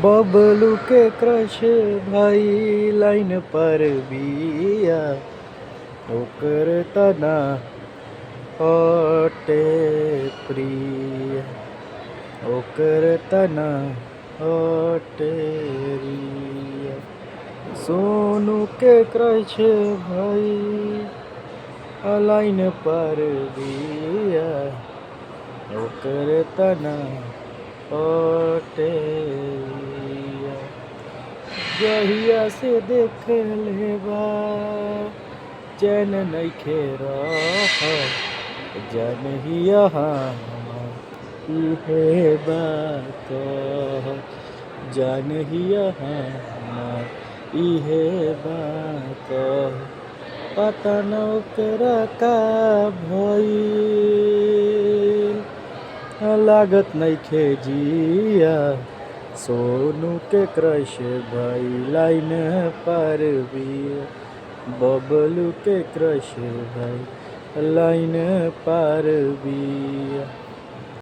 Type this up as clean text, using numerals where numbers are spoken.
बबलू के क्रश भाई लाइन पर बिया ओकर तना हटे प्रिय ओकर तना हटे रिया। सोनू के क्रश भाई लाइन पर बिया ओकर तना हटे रिया। जहिया से देख लेबा चैन नइखे रहत जनहिया हमार इहे बात जनहिया हमार इहे बात। पता न ओकरा का भइल लागत नइखे जिया। सोनू के क्रश भाई लाइन पर बिया बबलू के क्रश भाई लाइन पर बिया।